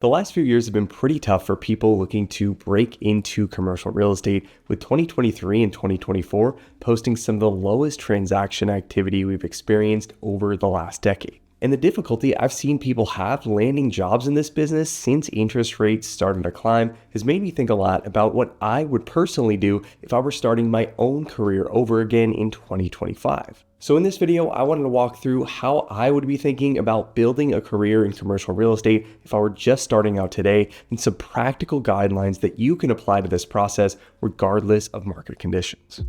The last few years have been pretty tough for people looking to break into commercial real estate, with 2023 and 2024 posting some of the lowest transaction activity we've experienced over the last decade. And the difficulty I've seen people have landing jobs in this business since interest rates started to climb has made me think a lot about what I would personally do if I were starting my own career over again in 2025. So in this video, I wanted to walk through how I would be thinking about building a career in commercial real estate if I were just starting out today, and some practical guidelines that you can apply to this process regardless of market conditions.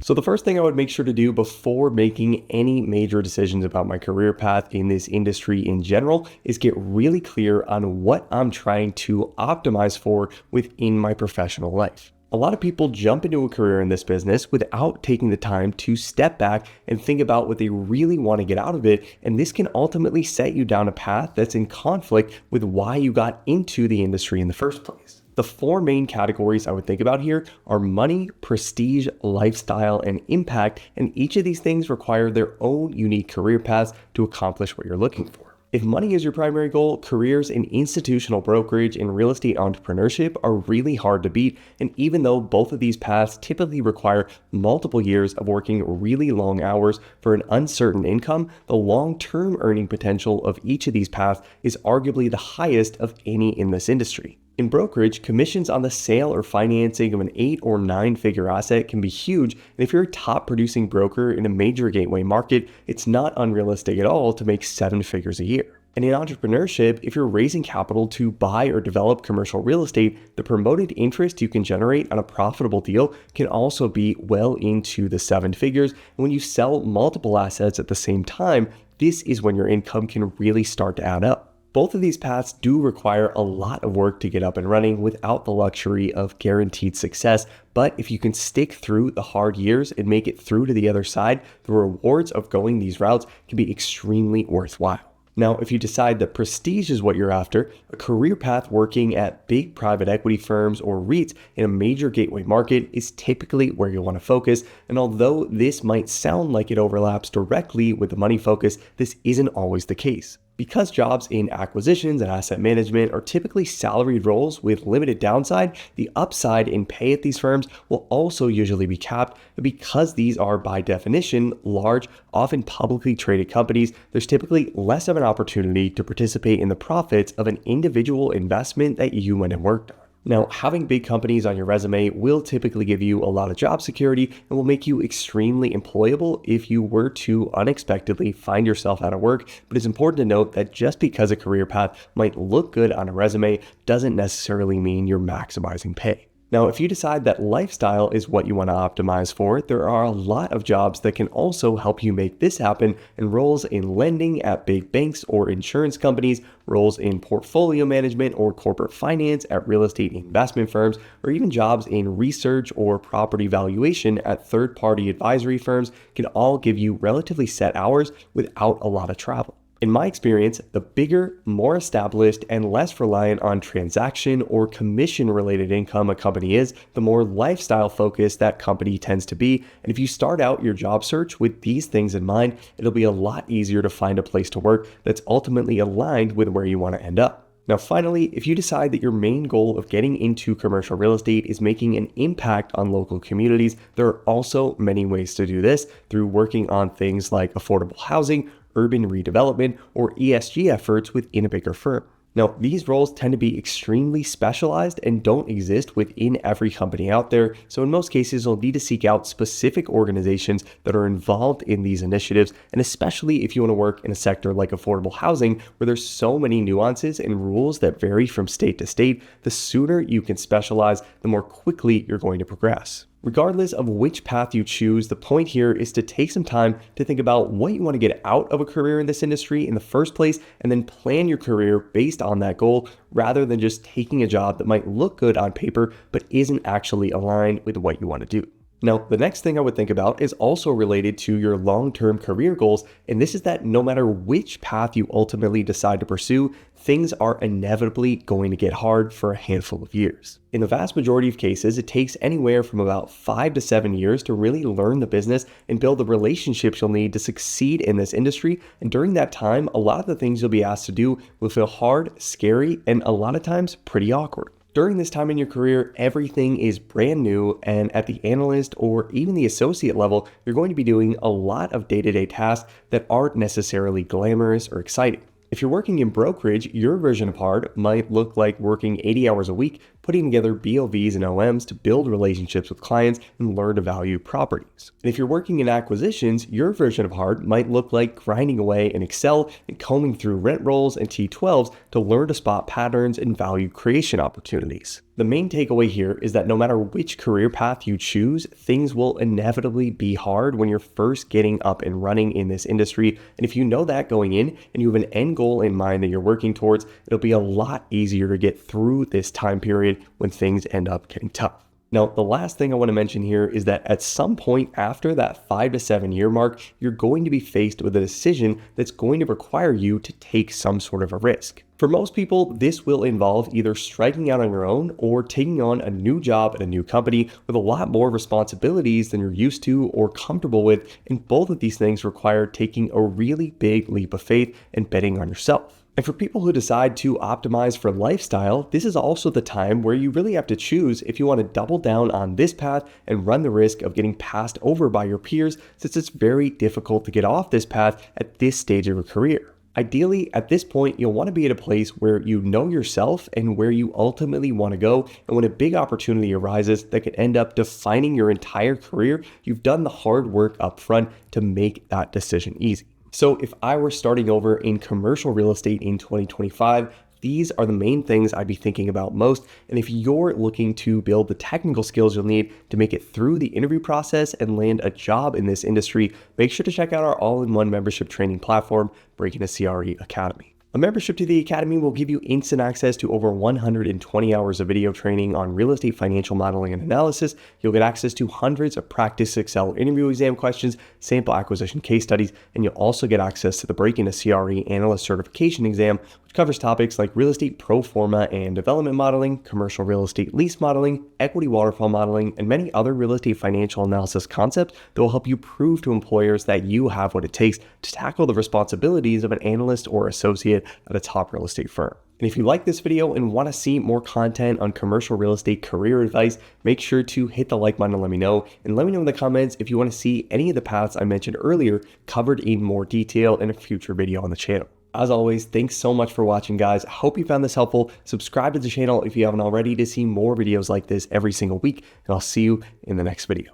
So the first thing I would make sure to do before making any major decisions about my career path in this industry in general is get really clear on what I'm trying to optimize for within my professional life. A lot of people jump into a career in this business without taking the time to step back and think about what they really want to get out of it, and this can ultimately set you down a path that's in conflict with why you got into the industry in the first place. The four main categories I would think about here are money, prestige, lifestyle, and impact, and each of these things require their own unique career paths to accomplish what you're looking for. If money is your primary goal, careers in institutional brokerage and real estate entrepreneurship are really hard to beat, and even though both of these paths typically require multiple years of working really long hours for an uncertain income, the long-term earning potential of each of these paths is arguably the highest of any in this industry. In brokerage, commissions on the sale or financing of an 8 or 9-figure asset can be huge, and if you're a top producing broker in a major gateway market, it's not unrealistic at all to make 7 figures a year. And in entrepreneurship, if you're raising capital to buy or develop commercial real estate, the promoted interest you can generate on a profitable deal can also be well into the 7 figures. And when you sell multiple assets at the same time, this is when your income can really start to add up. Both of these paths do require a lot of work to get up and running without the luxury of guaranteed success, but if you can stick through the hard years and make it through to the other side, the rewards of going these routes can be extremely worthwhile. Now, if you decide that prestige is what you're after, a career path working at big private equity firms or REITs in a major gateway market is typically where you want to focus. And although this might sound like it overlaps directly with the money focus, this isn't always the case. Because jobs in acquisitions and asset management are typically salaried roles with limited downside, the upside in pay at these firms will also usually be capped. But because these are by definition large, often publicly traded companies, there's typically less of an opportunity to participate in the profits of an individual investment that you went and worked on. Now, having big companies on your resume will typically give you a lot of job security and will make you extremely employable if you were to unexpectedly find yourself out of work, but it's important to note that just because a career path might look good on a resume doesn't necessarily mean you're maximizing pay. Now, if you decide that lifestyle is what you want to optimize for, there are a lot of jobs that can also help you make this happen, and roles in lending at big banks or insurance companies, roles in portfolio management or corporate finance at real estate investment firms, or even jobs in research or property valuation at third-party advisory firms can all give you relatively set hours without a lot of travel. In my experience, the bigger, more established, and less reliant on transaction or commission-related income a company is, the more lifestyle focused that company tends to be. And if you start out your job search with these things in mind, it'll be a lot easier to find a place to work that's ultimately aligned with where you want to end up. Now, finally, if you decide that your main goal of getting into commercial real estate is making an impact on local communities, there are also many ways to do this through working on things like affordable housing, urban redevelopment, or ESG efforts within a bigger firm. Now, these roles tend to be extremely specialized and don't exist within every company out there, so in most cases, you'll need to seek out specific organizations that are involved in these initiatives, and especially if you want to work in a sector like affordable housing, where there's so many nuances and rules that vary from state to state, the sooner you can specialize, the more quickly you're going to progress. Regardless of which path you choose, the point here is to take some time to think about what you want to get out of a career in this industry in the first place, and then plan your career based on that goal, rather than just taking a job that might look good on paper but isn't actually aligned with what you want to do. Now, the next thing I would think about is also related to your long-term career goals, and this is that no matter which path you ultimately decide to pursue, things are inevitably going to get hard for a handful of years. In the vast majority of cases, it takes anywhere from about 5 to 7 years to really learn the business and build the relationships you'll need to succeed in this industry, and during that time, a lot of the things you'll be asked to do will feel hard, scary, and a lot of times pretty awkward. During this time in your career, everything is brand new, and at the analyst or even the associate level, you're going to be doing a lot of day-to-day tasks that aren't necessarily glamorous or exciting. If you're working in brokerage, your version of hard might look like working 80 hours a week, putting together BOVs and OMs to build relationships with clients and learn to value properties. And if you're working in acquisitions, your version of hard might look like grinding away in Excel and combing through rent rolls and T12s to learn to spot patterns and value creation opportunities. The main takeaway here is that no matter which career path you choose, things will inevitably be hard when you're first getting up and running in this industry. And if you know that going in and you have an end goal in mind that you're working towards, it'll be a lot easier to get through this time period when things end up getting tough. Now, the last thing I want to mention here is that at some point after that 5 to 7 year mark, you're going to be faced with a decision that's going to require you to take some sort of a risk. For most people, this will involve either striking out on your own or taking on a new job at a new company with a lot more responsibilities than you're used to or comfortable with, and both of these things require taking a really big leap of faith and betting on yourself. And for people who decide to optimize for lifestyle, this is also the time where you really have to choose if you want to double down on this path and run the risk of getting passed over by your peers, since it's very difficult to get off this path at this stage of your career. Ideally, at this point, you'll want to be at a place where you know yourself and where you ultimately want to go. And when a big opportunity arises that could end up defining your entire career, you've done the hard work up front to make that decision easy. So if I were starting over in commercial real estate in 2025, these are the main things I'd be thinking about most. And if you're looking to build the technical skills you'll need to make it through the interview process and land a job in this industry, make sure to check out our all-in-one membership training platform, Breaking a CRE Academy. A membership to the Academy will give you instant access to over 120 hours of video training on real estate financial modeling and analysis. You'll get access to hundreds of practice Excel interview exam questions, sample acquisition case studies, and you'll also get access to the Breaking a CRE Analyst Certification exam, which covers topics like real estate pro forma and development modeling, commercial real estate lease modeling, equity waterfall modeling, and many other real estate financial analysis concepts that will help you prove to employers that you have what it takes to tackle the responsibilities of an analyst or associate at a top real estate firm. And if you like this video and want to see more content on commercial real estate career advice, make sure to hit the like button and let me know. And let me know in the comments if you want to see any of the paths I mentioned earlier covered in more detail in a future video on the channel. As always, thanks so much for watching, guys. I hope you found this helpful. Subscribe to the channel if you haven't already to see more videos like this every single week, and I'll see you in the next video.